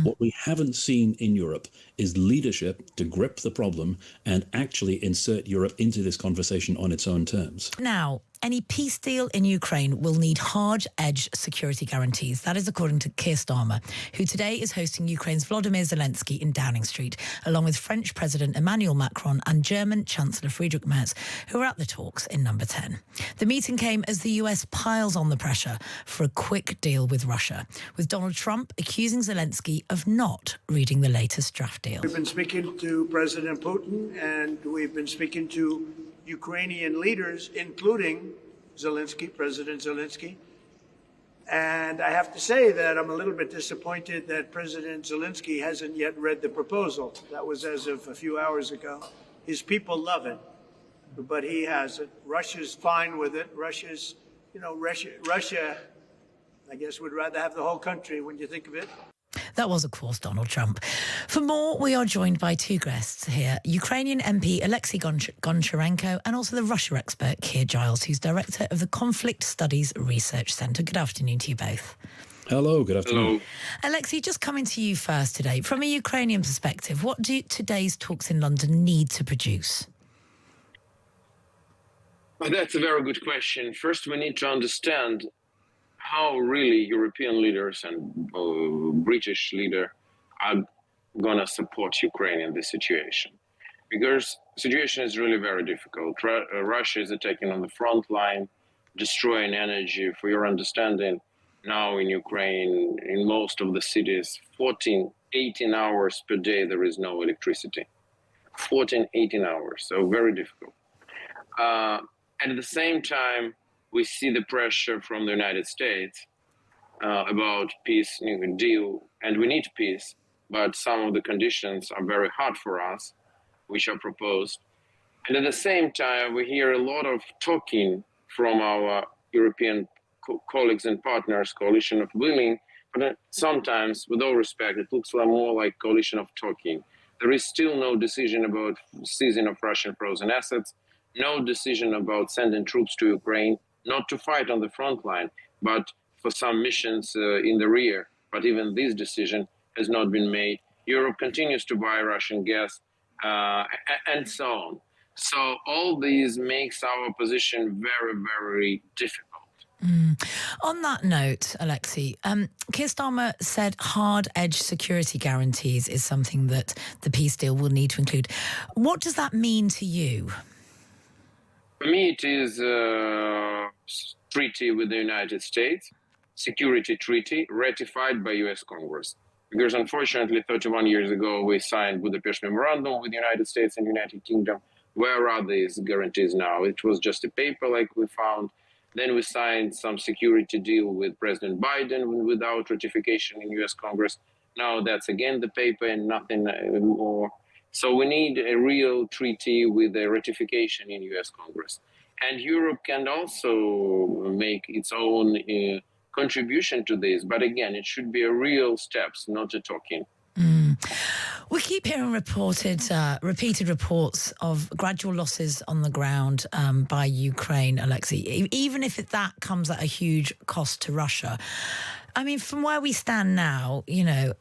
What we haven't seen in Europe is leadership to grip the problem and actually insert Europe into this conversation on its own terms. Now, any peace deal in Ukraine will need hard-edged security guarantees. That is according to Keir Starmer, who today is hosting Ukraine's Volodymyr Zelensky in Downing Street, along with French President Emmanuel Macron and German Chancellor Friedrich Merz, who are at the talks in Number 10. The meeting came as the US piles on the pressure for a quick deal with Russia, with Donald Trump accusing Zelensky of not reading the latest draft deal. We've been speaking to President Putin, and we've been speaking to Ukrainian leaders, including President Zelensky. And I have to say that I'm a little bit disappointed that President Zelensky hasn't yet read the proposal. That was as of a few hours ago. His people love it, but he hasn't. Russia's fine with it. Russia, I guess, would rather have the whole country when you think of it. That was, of course, Donald Trump. For more, we are joined by two guests here, Ukrainian MP Alexei Goncharenko and also the Russia expert Keir Giles, who's director of the Conflict Studies Research Centre. Good afternoon to you both. Hello, good afternoon. Hello. Alexei, just coming to you first today. From a Ukrainian perspective, what do today's talks in London need to produce? Well, that's a very good question. First, we need to understand how really European leaders and British leaders are going to support Ukraine in this situation. Because the situation is really very difficult. Russia is attacking on the front line, destroying energy. For your understanding, now in Ukraine, in most of the cities, 14, 18 hours per day, there is no electricity. 14, 18 hours, so very difficult. And at the same time, we see the pressure from the United States about peace deal, and we need peace, but some of the conditions are very hard for us, which are proposed. And at the same time, we hear a lot of talking from our European colleagues and partners, coalition of willing, but sometimes, with all respect, it looks more like coalition of talking. There is still no decision about seizing of Russian frozen assets, no decision about sending troops to Ukraine, not to fight on the front line, but for some missions in the rear. But even this decision has not been made. Europe continues to buy Russian gas and so on. So all these makes our position very, very difficult. On that note, Alexei, Keir Starmer said hard-edged security guarantees is something that the peace deal will need to include. What does that mean to you? For me, it is a treaty with the United States, security treaty ratified by U.S. Congress. Because unfortunately, 31 years ago, we signed Budapest Memorandum with the United States and United Kingdom. Where are these guarantees now? It was just a paper like we found. Then we signed some security deal with President Biden without ratification in U.S. Congress. Now that's again the paper and nothing more. So we need a real treaty with a ratification in U.S. Congress. And Europe can also make its own contribution to this. But again, it should be a real steps, not a talking. We keep hearing repeated reports of gradual losses on the ground by Ukraine, Alexei, even if that comes at a huge cost to Russia. I mean, from where we stand now, nearly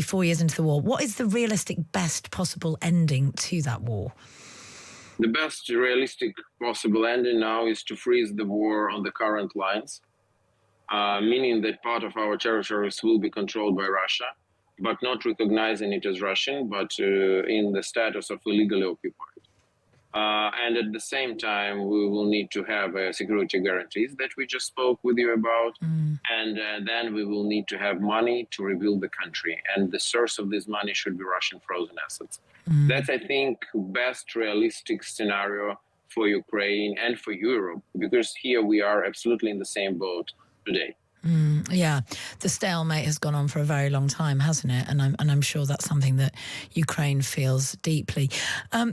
4 years into the war, what is the realistic best possible ending to that war? The best realistic possible ending now is to freeze the war on the current lines, meaning that part of our territories will be controlled by Russia, but not recognizing it as Russian, but in the status of illegally occupied. And at the same time, we will need to have security guarantees that we just spoke with you about. And then we will need to have money to rebuild the country. And the source of this money should be Russian frozen assets. That's, I think, best realistic scenario for Ukraine and for Europe, because here we are absolutely in the same boat today. Yeah, the stalemate has gone on for a very long time, hasn't it? And I'm sure that's something that Ukraine feels deeply.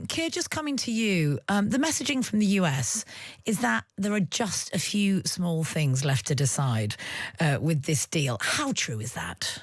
Keir, just coming to you, the messaging from the US is that there are just a few small things left to decide with this deal. How true is that?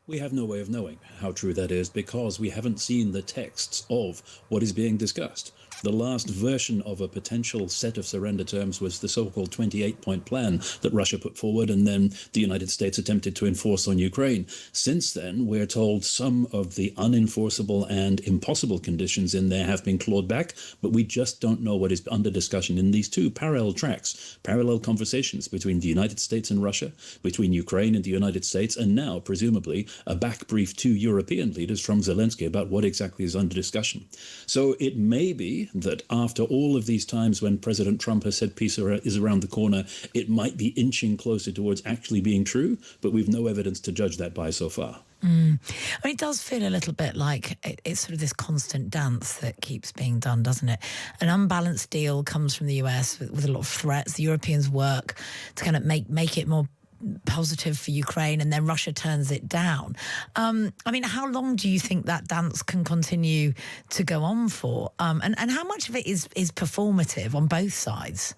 We have no way of knowing how true that is because we haven't seen the texts of what is being discussed. The last version of a potential set of surrender terms was the so-called 28-point plan that Russia put forward and then the United States attempted to enforce on Ukraine. Since then, we're told some of the unenforceable and impossible conditions in there have been clawed back, but we just don't know what is under discussion in these two parallel tracks, parallel conversations between the United States and Russia, between Ukraine and the United States, and now, presumably, a back brief to European leaders from Zelensky about what exactly is under discussion. So it may be that after all of these times when President Trump has said peace is around the corner, it might be inching closer towards actually being true, but we've no evidence to judge that by so far. I mean, it does feel a little bit like it's sort of this constant dance that keeps being done, doesn't it? An unbalanced deal comes from the US with a lot of threats. The Europeans work to kind of make it more positive for Ukraine, and then Russia turns it down. I mean, how long do you think that dance can continue to go on for? And how much of it is performative on both sides?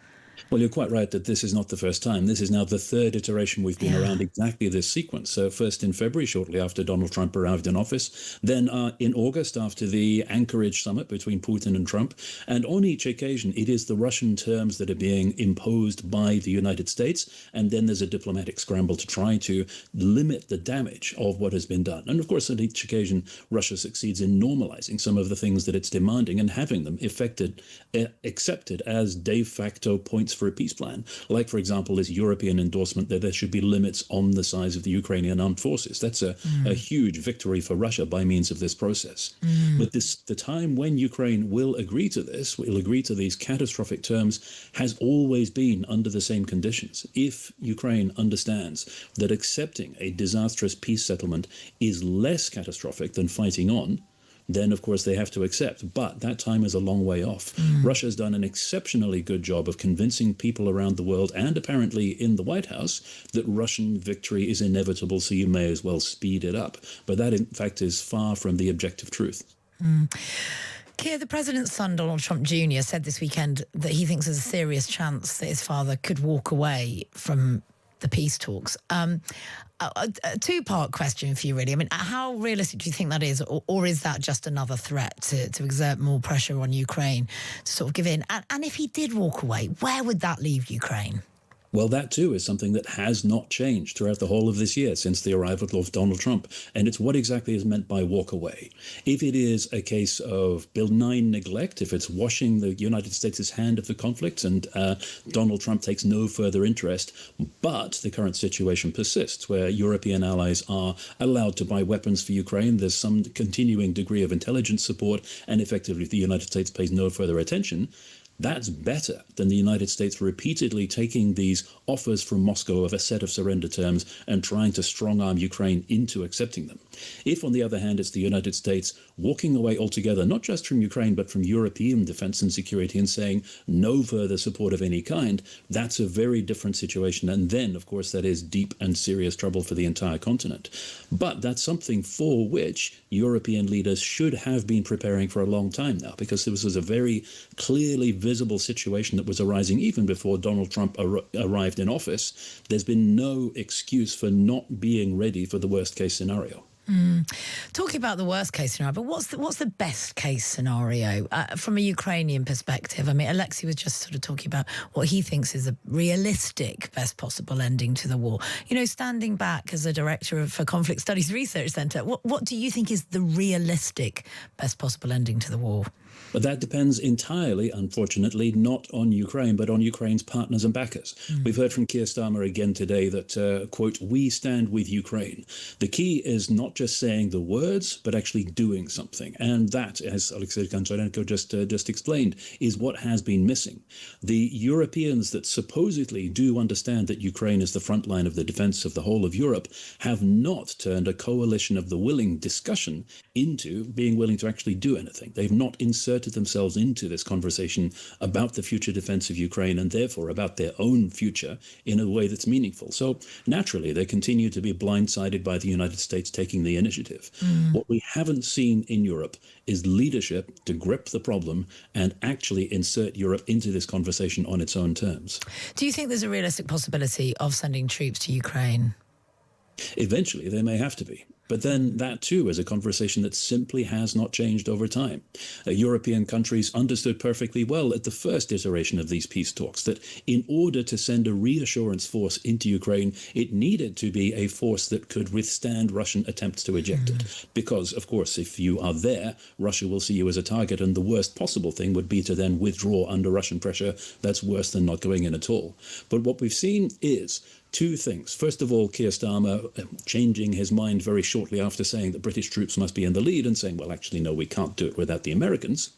Well, you're quite right that this is not the first time. This is now the third iteration we've been around exactly this sequence. So first in February, shortly after Donald Trump arrived in office, then in August after the Anchorage summit between Putin and Trump. And on each occasion, it is the Russian terms that are being imposed by the United States. And then there's a diplomatic scramble to try to limit the damage of what has been done. And of course, on each occasion, Russia succeeds in normalizing some of the things that it's demanding and having them accepted as de facto points for a peace plan, like, for example, this European endorsement that there should be limits on the size of the Ukrainian armed forces. That's a huge victory for Russia by means of this process. But the time when Ukraine will agree to this, will agree to these catastrophic terms, has always been under the same conditions. If Ukraine understands that accepting a disastrous peace settlement is less catastrophic than fighting on, then, of course, they have to accept. But that time is a long way off. Russia's done an exceptionally good job of convincing people around the world, and apparently in the White House, that Russian victory is inevitable, so you may as well speed it up. But that, in fact, is far from the objective truth. Keir, the president's son, Donald Trump Jr., said this weekend that he thinks there's a serious chance that his father could walk away from the peace talks. A two-part question for you, really. I mean, how realistic do you think that is, or is that just another threat to exert more pressure on Ukraine to sort of give in? And if he did walk away, where would that leave Ukraine? Well, that too is something that has not changed throughout the whole of this year since the arrival of Donald Trump. And it's what exactly is meant by walk away. If it is a case of benign neglect, if it's washing the United States' hand of the conflict and Donald Trump takes no further interest, but the current situation persists where European allies are allowed to buy weapons for Ukraine, there's some continuing degree of intelligence support, and effectively the United States pays no further attention, that's better than the United States repeatedly taking these offers from Moscow of a set of surrender terms and trying to strong-arm Ukraine into accepting them. If, on the other hand, it's the United States walking away altogether, not just from Ukraine, but from European defense and security and saying no further support of any kind, that's a very different situation. And then, of course, that is deep and serious trouble for the entire continent. But that's something for which European leaders should have been preparing for a long time now, because this was a very clearly visible situation that was arising even before Donald Trump arrived in office. There's been no excuse for not being ready for the worst case scenario. Talking about the worst case scenario, but what's the best case scenario from a Ukrainian perspective? I mean, Alexei was just sort of talking about what he thinks is a realistic best possible ending to the war. You know, standing back as a director for Conflict Studies Research Centre, what do you think is the realistic best possible ending to the war? But that depends entirely, unfortunately, not on Ukraine, but on Ukraine's partners and backers. We've heard from Keir Starmer again today that, quote, we stand with Ukraine. The key is not just saying the words, but actually doing something. And that, as Alexei Goncharenko just explained, is what has been missing. The Europeans that supposedly do understand that Ukraine is the front line of the defense of the whole of Europe have not turned a coalition of the willing discussion into being willing to actually do anything. They've not inserted themselves into this conversation about the future defense of Ukraine and therefore about their own future in a way that's meaningful. So naturally, they continue to be blindsided by the United States taking the initiative. What we haven't seen in Europe is leadership to grip the problem and actually insert Europe into this conversation on its own terms. Do you think there's a realistic possibility of sending troops to Ukraine? Eventually, they may have to be. But then that, too, is a conversation that simply has not changed over time. European countries understood perfectly well at the first iteration of these peace talks that in order to send a reassurance force into Ukraine, it needed to be a force that could withstand Russian attempts to eject it. Because, of course, if you are there, Russia will see you as a target, and the worst possible thing would be to then withdraw under Russian pressure. That's worse than not going in at all. But what we've seen is two things. First of all, Keir Starmer changing his mind very shortly after saying that British troops must be in the lead and saying, well, actually, no, we can't do it without the Americans.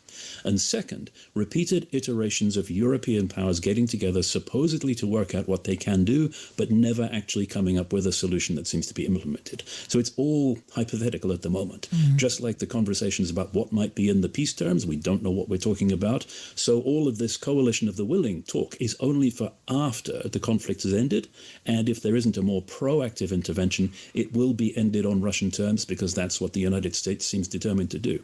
And second, repeated iterations of European powers getting together supposedly to work out what they can do, but never actually coming up with a solution that seems to be implemented. So it's all hypothetical at the moment. Just like the conversations about what might be in the peace terms, we don't know what we're talking about. So all of this coalition of the willing talk is only for after the conflict has ended. And if there isn't a more proactive intervention, it will be ended on Russian terms, because that's what the United States seems determined to do.